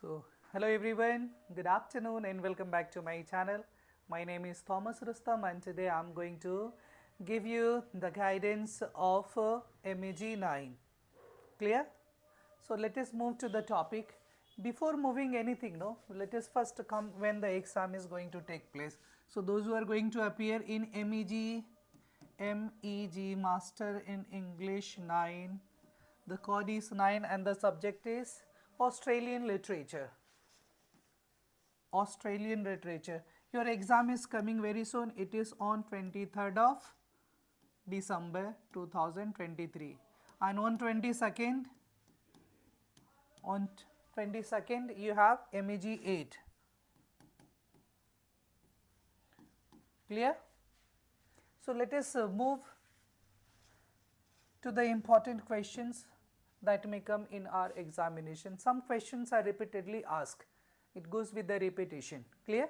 So, hello everyone, good afternoon and welcome back to my channel. My name is Thomas Rustam and today I am going to give you the guidance of MEG-9. Clear? So, let us move to the topic. Before moving anything, let us first come when the exam is going to take place. So, those who are going to appear in MEG Master in English 9, the code is 9 and the subject is Australian Literature. Australian Literature. Your exam is coming very soon. It is on 23rd of December 2023 and on 22nd you have MEG 8. Clear? So let us move to the important questions that may come in our examination. Some questions are repeatedly asked. It goes with the repetition. Clear?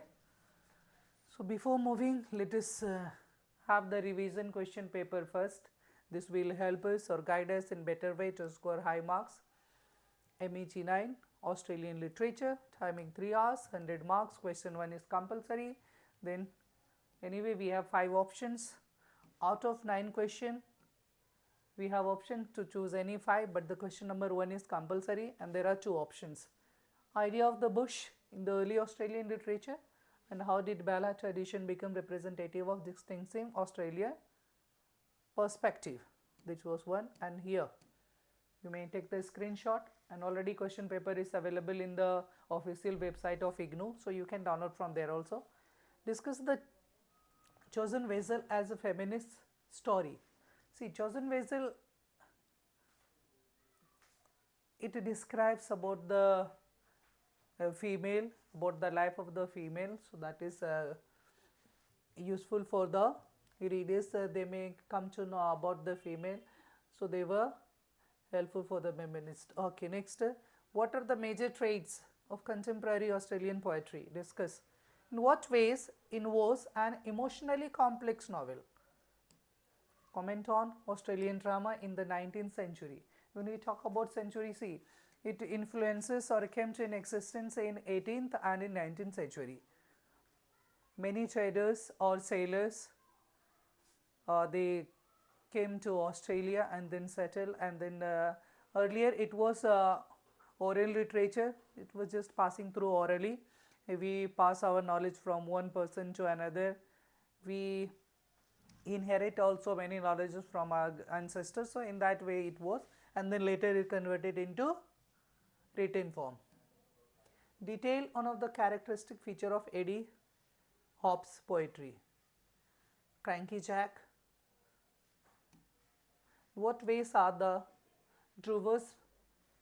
So before moving, let us have the revision question paper first. This will help us or guide us in better way to score high marks. MEG 9, Australian Literature, timing 3 hours, 100 marks. Question 1 is compulsory. Then anyway we have 5 options. Out of 9 questions, we have option to choose any 5, but the question number 1 is compulsory and there are 2 options. Idea of the bush in the early Australian literature and how did ballad tradition become representative of distinctive Australia perspective. This was one, and here you may take the screenshot, and already question paper is available in the official website of INGOU, so you can download from there also. Discuss the chosen vessel as a feminist story. See, chosen vessel, it describes about the female, about the life of the female, so that is useful for the readers. They may come to know about the female, so they were helpful for the feminist. Okay, next, what are the major traits of contemporary Australian poetry? Discuss. In what ways involves an emotionally complex novel? Comment on Australian drama in the 19th century. When we talk about century, see, it influences or came to an existence in 18th and in 19th century. Many traders or sailors, they came to Australia and then settled, and then earlier it was oral literature. It was just passing through orally. We pass our knowledge from one person to another. We inherit also many knowledges from our ancestors, so in that way it was, and then later it converted into written form. Detail one of the characteristic feature of Eddie Hobbs' poetry. Cranky Jack. What ways are the drovers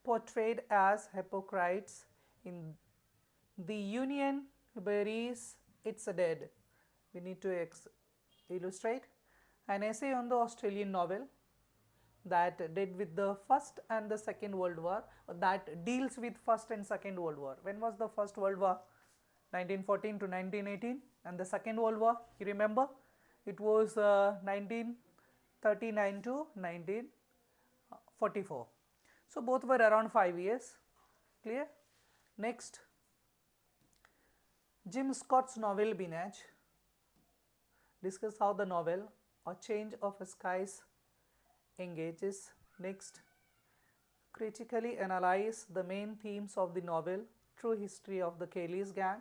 portrayed as hypocrites in The Union Buries Its Dead? We need to illustrate. An essay on the Australian novel that did with the First and the Second World War, that deals with First and Second World War. When was the First World War? 1914 to 1918. And the Second World War, you remember? It was 1939 to 1944. So both were around 5 years. Clear? Next, Jim Scott's novel Binage. Discuss how the novel A Change of Skies engages. Next, critically analyze the main themes of the novel True History of the Kelly's Gang.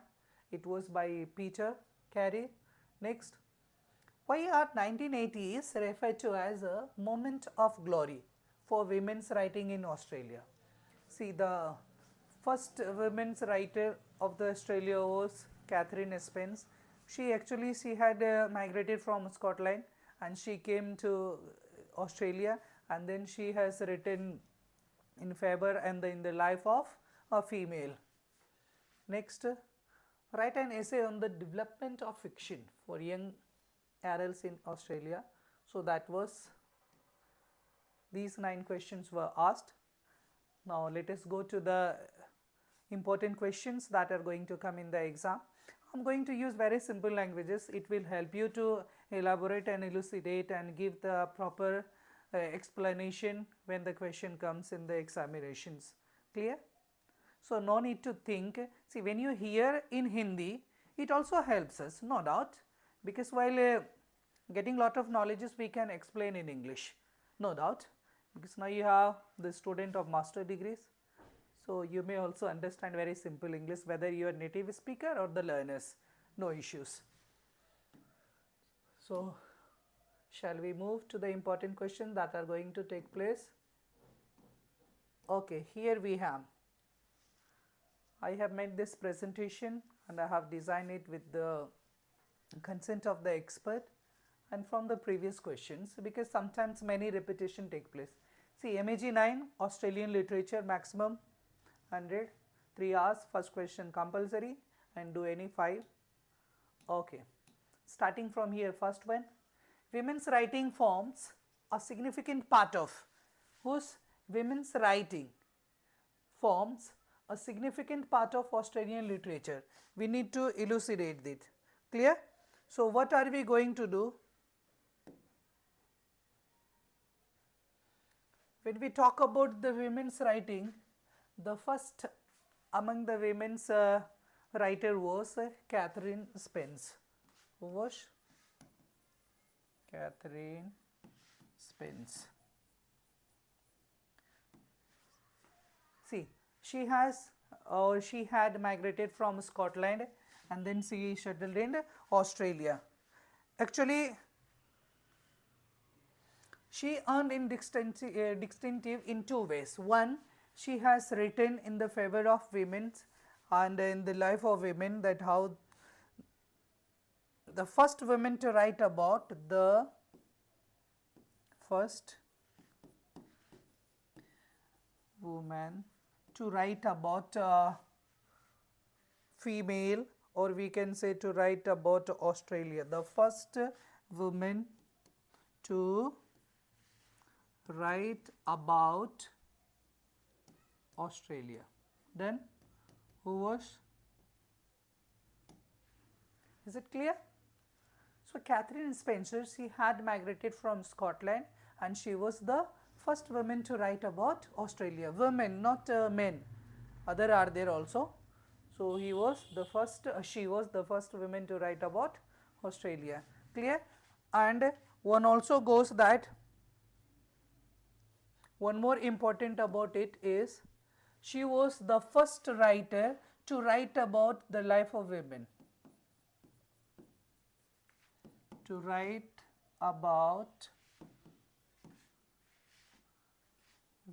It was by Peter Carey. Next, why are 1980s referred to as a moment of glory for women's writing in Australia? See, the first women's writer of the Australia was Catherine Spence. She had migrated from Scotland and she came to Australia, and then she has written in favor and in the life of a female. Next, write an essay on the development of fiction for young adults in Australia. So that was, these 9 questions were asked. Now let us go to the important questions that are going to come in the exam. I am going to use very simple languages. It will help you to elaborate and elucidate and give the proper explanation when the question comes in the examinations. Clear? So no need to think. See, when you hear in Hindi, it also helps us, no doubt, because while getting lot of knowledges we can explain in English, no doubt, because now you have the student of master degrees, so you may also understand very simple English whether you are native speaker or the learners, no issues. So shall we move to the important questions that are going to take place? Okay, here we have, I have made this presentation and I have designed it with the consent of the expert and from the previous questions, because sometimes many repetition take place. See, MEG-9 Australian literature, maximum 100, 3 hours, first question compulsory, and do any 5. Okay, starting from here, first one, women's writing forms a significant part of, whose women's writing forms a significant part of Australian literature. We need to elucidate it. Clear? So what are we going to do? When we talk about the women's writing, the first among the women's writer was Catherine Spence. Who was? Catherine Spence. See, she had migrated from Scotland and then she settled in Australia. Actually, she earned in distinctive in 2 ways. One, she has written in the favor of women and in the life of women, that how the first woman to write about the first woman to write about female, or we can say to write about Australia, the first woman to write about Australia. Then who was? Is it clear? So Catherine Spencer, she had migrated from Scotland and she was the first woman to write about Australia. Women, not men. Other are there also. So she was the first woman to write about Australia. Clear? And one also goes that one more important about it is she was the first writer to write about the life of women. To write about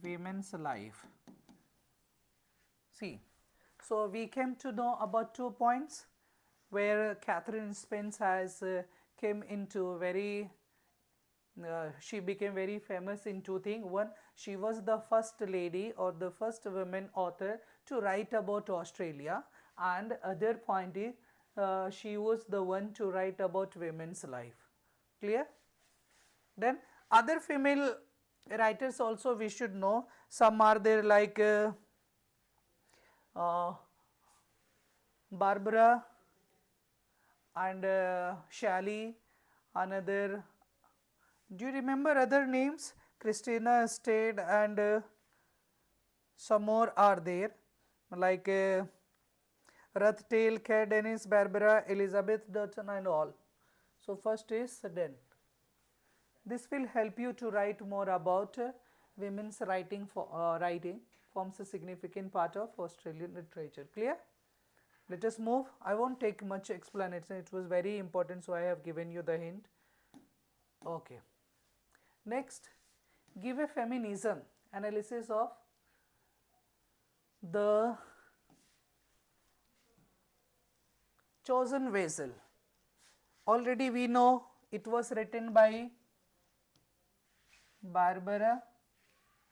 women's life. See, so we came to know about 2 points where Catherine Spence has came into very she became very famous in 2 things. One, she was the first lady or the first woman author to write about Australia, and other point is she was the one to write about women's life. Clear? Then other female writers also we should know. Some are there like Barbara and Shelley, another. Do you remember other names? Christina Stade and some more are there like Ruth Tail, Kay Dennis, Barbara, Elizabeth Dutton and all. So first is done. This will help you to write more about women's writing. Writing forms a significant part of Australian literature. Clear? Let us move. I won't take much explanation. It was very important, so I have given you the hint. Okay. Next, give a feminism analysis of the chosen vessel. Already we know it was written by Barbara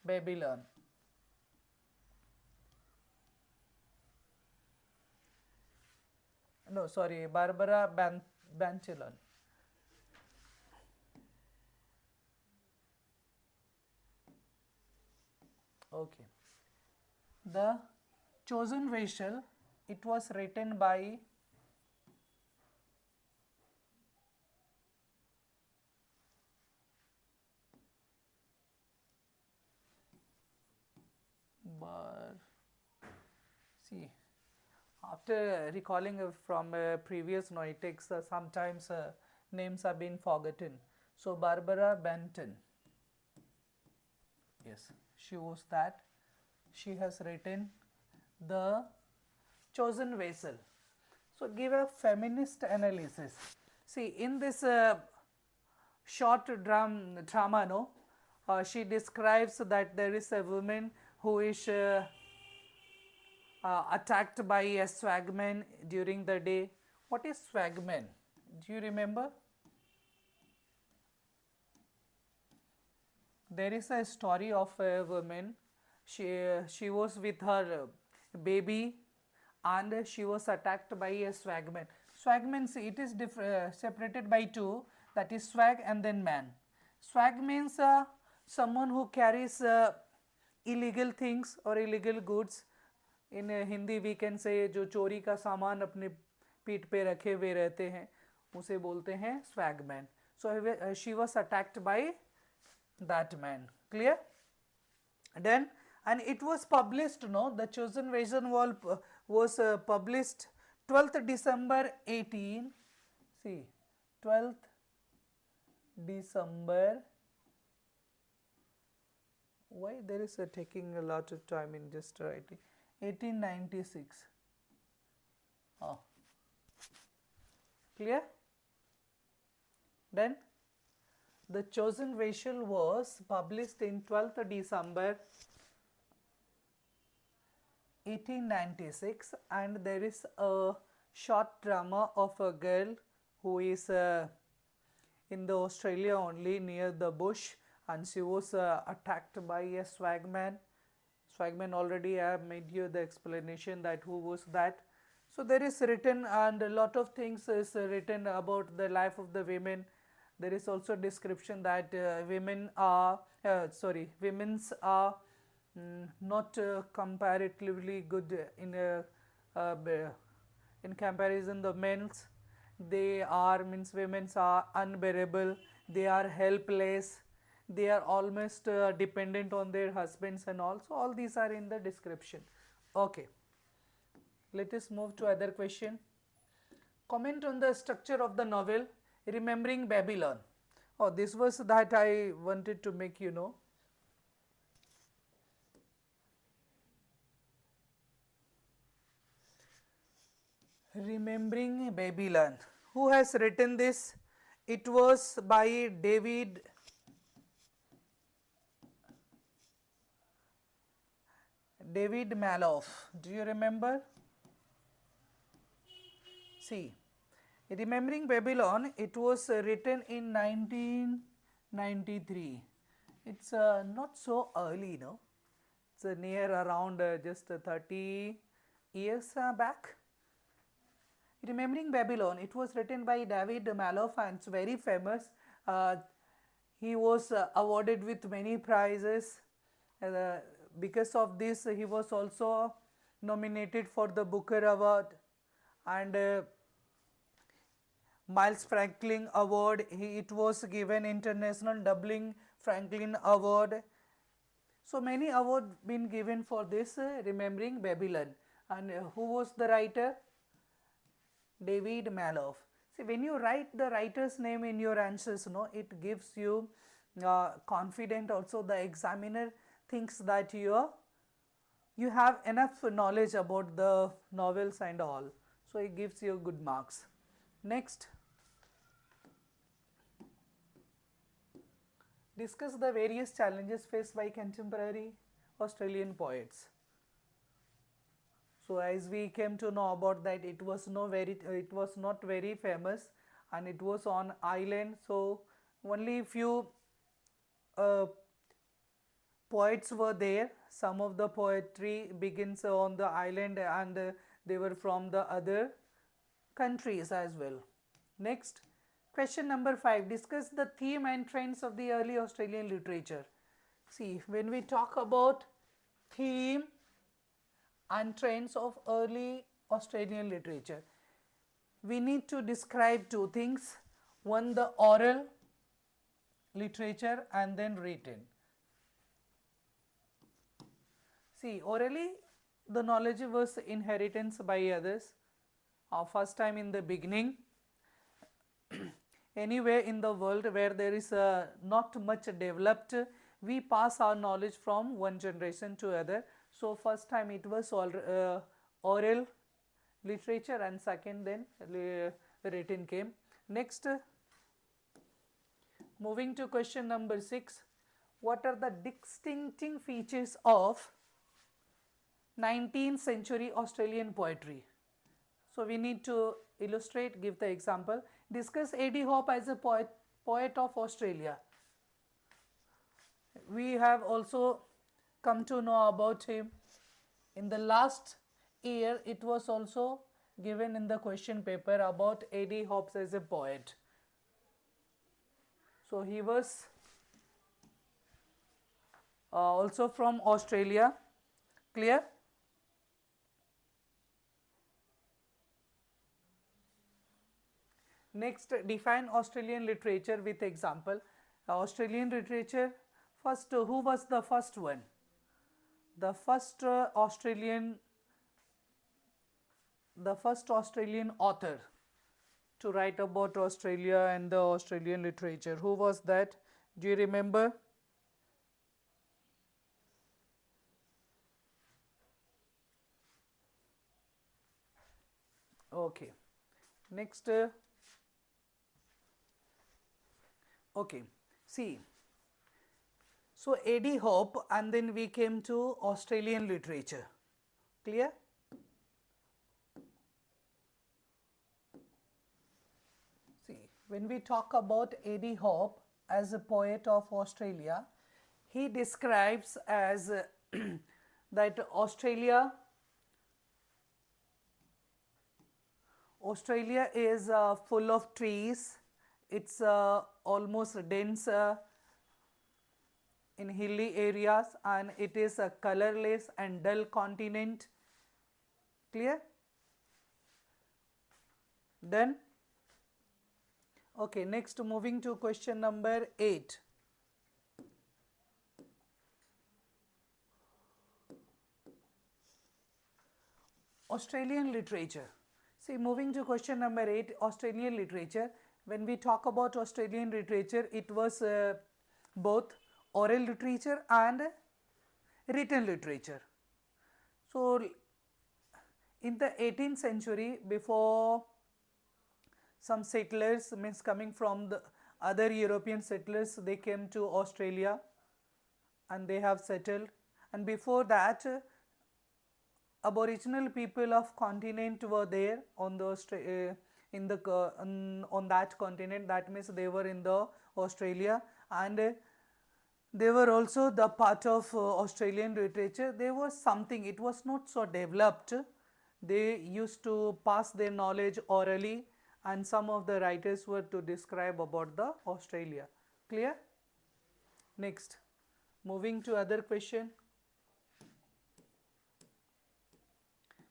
Babylon. No, sorry, Barbara Banchelon. Okay. The chosen vessel, it was written by See, after recalling from previous, no, it takes sometimes names have been forgotten. So Barbara Benton, yes, she was that. She has written The Chosen Vessel. So give a feminist analysis. See, in this short drama, no, she describes that there is a woman who is attacked by a swagman during the day. What is swagman? Do you remember? There is a story of a woman. She was with her baby and she was attacked by a swagman. Swagman, see, it is separated by two, that is swag and then man. Swag means someone who carries illegal things or illegal goods. In Hindi we can say जो चोरी का सामान अपने पीठ पे रखे हुए रहते हैं उसे बोलते हैं swagman. So she was attacked by that man. Clear? Then, and it was published, no, the Chosen Vision was published 12th December 18, see, 12th December, why there is taking a lot of time in just writing, 1896. Oh. Clear? Then The Chosen Vessel was published in 12th December 1896, and there is a short drama of a girl who is in the Australia only near the bush, and she was attacked by a swagman. Swagman, already I have made you the explanation that who was that. So there is written, and a lot of things is written about the life of the women. There is also description that women's are not comparatively good in comparison the men's. They are, means women's are unbearable, they are helpless, they are almost dependent on their husbands and all. So all these are in the description. Okay, let us move to other question. Comment on the structure of the novel Remembering Babylon. Oh, this was that I wanted to make you know. Remembering Babylon. Who has written this? It was by David Maloff. Do you remember? See, Remembering Babylon, it was written in 1993. It's not so early, no? It's near around just 30 years back. Remembering Babylon, it was written by David Maloff and it's very famous. He was awarded with many prizes. Because of this, he was also nominated for the Booker Award and Miles Franklin Award. It was given International Dublin Franklin Award. So many awards been given for this Remembering Babylon. And who was the writer? David Maloff. See, when you write the writer's name in your answers, no, it gives you confident. Also, the examiner thinks that you have enough knowledge about the novels and all. So it gives you good marks. Next, discuss the various challenges faced by contemporary Australian poets. So as we came to know about that, it was not very famous, and it was on island. So only few poets were there. Some of the poetry begins on the island, and they were from the other countries as well. Next, question number 5. Discuss the theme and trends of the early Australian literature. See, when we talk about theme and trends of early Australian literature, we need to describe two things. One, the oral literature, and then written. See, orally the knowledge was inheritance by others. First time in the beginning, anywhere in the world where there is not much developed, we pass our knowledge from one generation to other. So first time it was oral literature, and second then written came. Next, moving to question number 6, what are the distinctive features of 19th century Australian poetry? So we need to illustrate, give the example. Discuss A.D. Hope as a poet of Australia. We have also come to know about him. In the last year, it was also given in the question paper about A.D. Hobbes as a poet. So he was also from Australia. Clear? Next, define Australian literature with example. Australian literature, first, who was the first one? The first Australian author to write about Australia and the Australian literature. Who was that? Do you remember? Okay. Next, okay. See. So A.D. Hope, and then we came to Australian literature. Clear? See, when we talk about A.D. Hope as a poet of Australia, he describes as that Australia is full of trees. It's almost dense in hilly areas, and it is a colorless and dull continent. Clear? Done? Okay, next, moving to question number 8. Australian literature. See, moving to question number 8, Australian literature. When we talk about Australian literature, it was both oral literature and written literature. So, in the 18th century, before some settlers, means coming from the other European settlers, they came to Australia and they have settled. And before that, Aboriginal people of continent were there on the on that continent. That means they were in the Australia, and they were also the part of Australian literature. There was something, it was not so developed. They used to pass their knowledge orally, and some of the writers were to describe about the Australia. Clear? Next, moving to other question.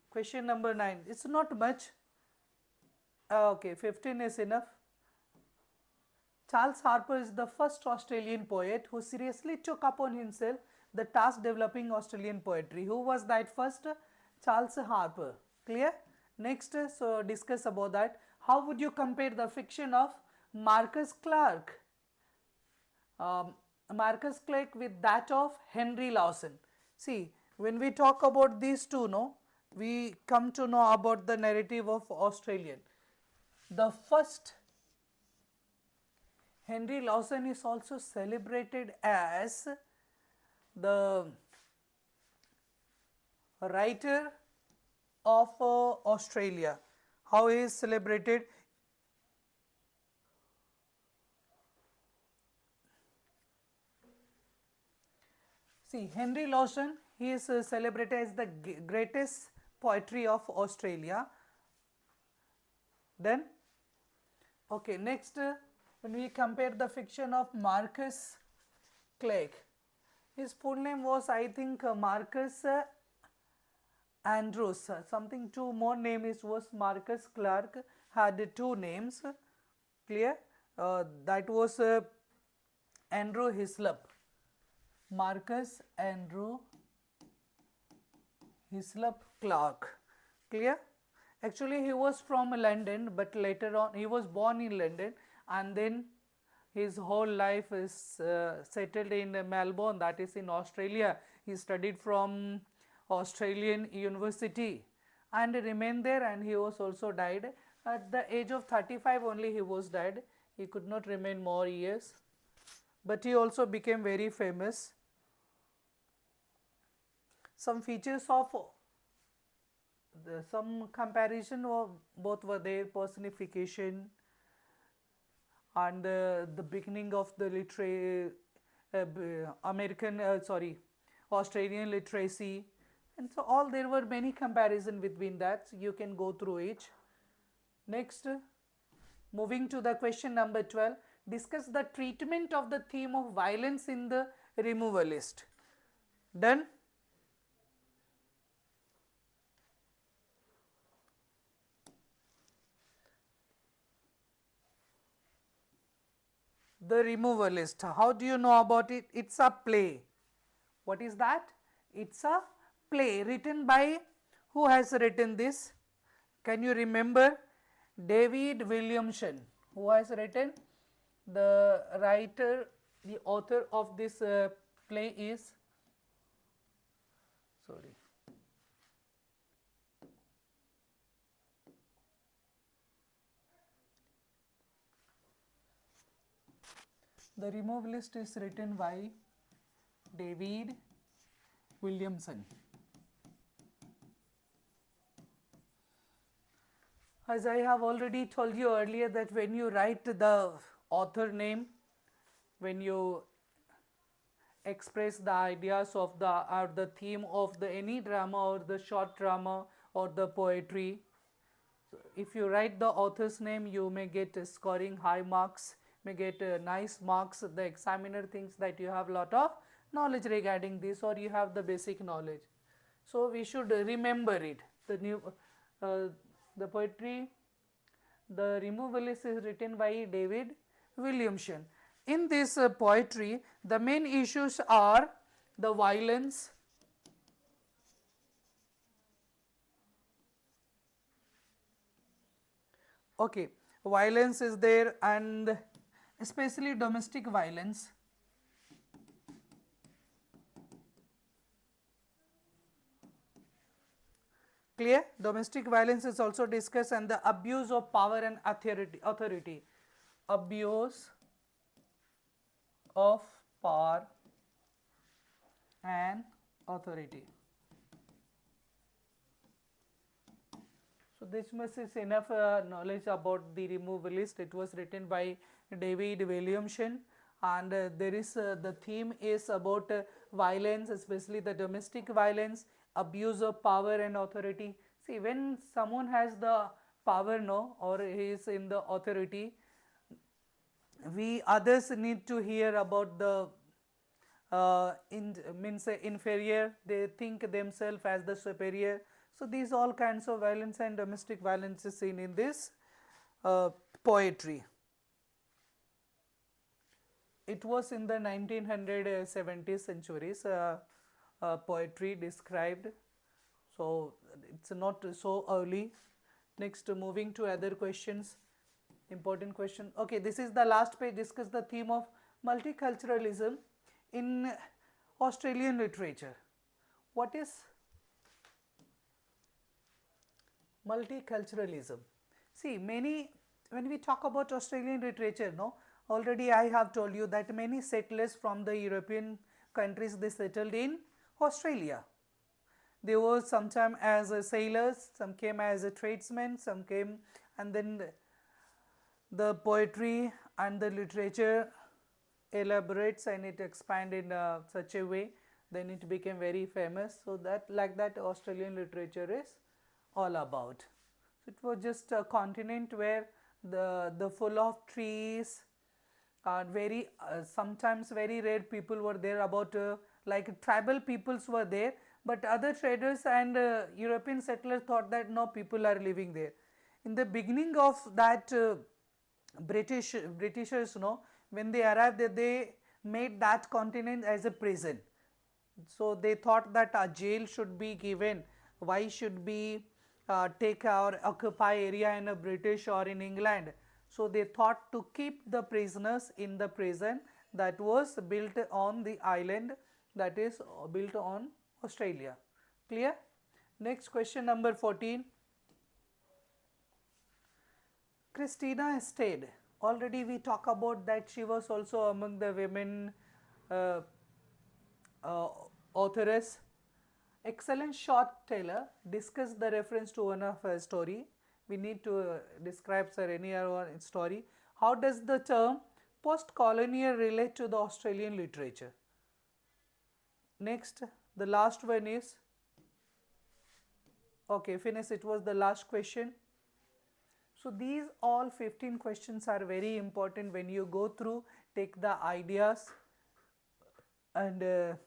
Question number 9. It's not much. Okay, 15 is enough. Charles Harper is the first Australian poet who seriously took upon himself the task developing Australian poetry. Who was that first? Charles Harper. Clear? Next, so discuss about that. How would you compare the fiction of Marcus Clarke? Marcus Clarke with that of Henry Lawson. See, when we talk about these two, we come to know about the narrative of Australian. The first, Henry Lawson, is also celebrated as the writer of Australia. How he is celebrated? See, Henry Lawson, he is celebrated as the greatest poetry of Australia. Then, okay, next, when we compare the fiction of Marcus Clarke, his full name was, I think, Marcus Andrews. Something, two more names was Marcus Clarke, had two names. Clear? That was Andrew Hislop. Marcus Andrew Hislop Clark. Clear? Actually, he was from London, but later on he was born in London, and then his whole life is settled in Melbourne, that is in Australia. He studied from Australian University and remained there, and he was also died at the age of 35 only. He was died. He could not remain more years, but he also became very famous. Some features of some comparison of both were there: personification and the beginning of the Australian literacy, and so all there were many comparison between that. So you can go through each. Next, moving to the question number 12, discuss the treatment of the theme of violence in the removalist. Done? The removalist, how do you know about it? It's a play. What is that? It's a play written by, who has written this? Can you remember? David Williamson. Who has written? The writer, the author of this play is, sorry, the removalist is written by David Williamson. As I have already told you earlier, that when you write the author name, when you express the ideas of the theme of the any drama or the short drama or the poetry, so if you write the author's name, you may get scoring high marks, may get nice marks. The examiner thinks that you have lot of knowledge regarding this, or you have the basic knowledge. So we should remember it. The poetry, The Removalist, is written by David Williamson. In this poetry, the main issues are the violence, okay, violence is there, and especially domestic violence. Clear? Domestic violence is also discussed, and the abuse of power and authority. Abuse of power and authority. So this much is enough knowledge about the removalist. It was written by David Williamson, and there is the theme is about violence, especially the domestic violence, abuse of power and authority. See, when someone has the power, no, or he is in the authority, we others need to hear about the inferior. They think themselves as the superior. So these all kinds of violence and domestic violence is seen in this poetry. It was in the 1970s centuries poetry described, so it's not so early. Next, moving to other questions, important question. Okay, this is the last page. Discuss the theme of multiculturalism in Australian literature. What is multiculturalism? See, when we talk about Australian literature, no, already I have told you that many settlers from the European countries, they settled in Australia. They were sometimes as sailors, some came as tradesmen, some came, and then the poetry and the literature elaborates and it expanded in such a way, then it became very famous. So that, like that, Australian literature is all about. So it was just a continent where the full of trees, very sometimes very rare people were there, about like tribal peoples were there, but other traders and European settlers thought that no, people are living there. In the beginning of that Britishers, no, when they arrived there, they made that continent as a prison. So they thought that a jail should be given why should we take or occupy area in a British or in England. So they thought to keep the prisoners in the prison that was built on the island, that is built on Australia. Clear? Next question, number 14. Christina stayed. Already we talk about that she was also among the women uh, uh, authoress. Excellent short teller. Discuss the reference to one of her story. We need to describe any one story. How does the term post-colonial relate to the Australian literature? Next, the last one is, okay, finish. It was the last question. So these all 15 questions are very important. When you go through, take the ideas and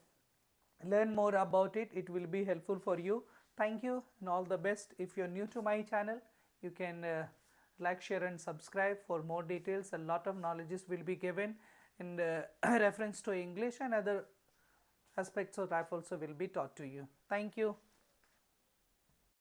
learn more about it. It will be helpful for you. Thank you and all the best. If you're new to my channel, you can like, share and subscribe for more details. A lot of knowledges will be given in reference to English, and other aspects of life also will be taught to you. Thank you.